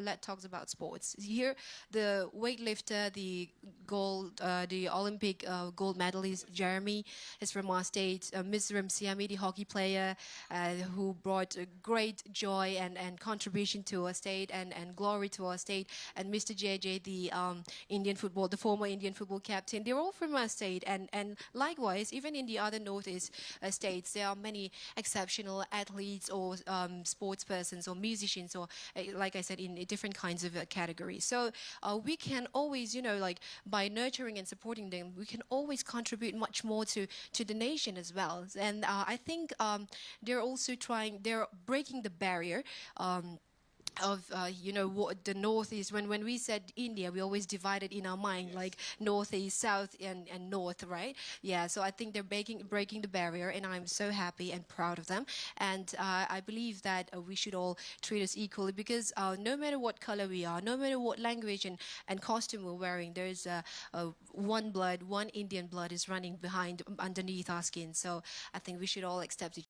let's talk about sports. Here, the weightlifter, the Olympic gold medalist Jeremy is from our state. Mizoram Siami, the hockey player, who brought great joy and contribution to our state and glory to our state. And Mr. JJ, the the former Indian football captain. They're all from our state. And likewise, even in the other northeast states, there are many exceptional athletes or sports persons or musicians or, like I said, in different kinds of categories. So we can always, like by nurturing and supporting them, we can always contribute much more to the nation as well. And I think they're breaking the barrier. Of what the north is. When we said India, we always divided in our mind, like northeast, south, and north, right? Yeah, so I think they're breaking the barrier, and I'm so happy and proud of them. And I believe that we should all treat us equally, because no matter what color we are, no matter what language and costume we're wearing, there's one Indian blood is running underneath our skin. So I think we should all accept each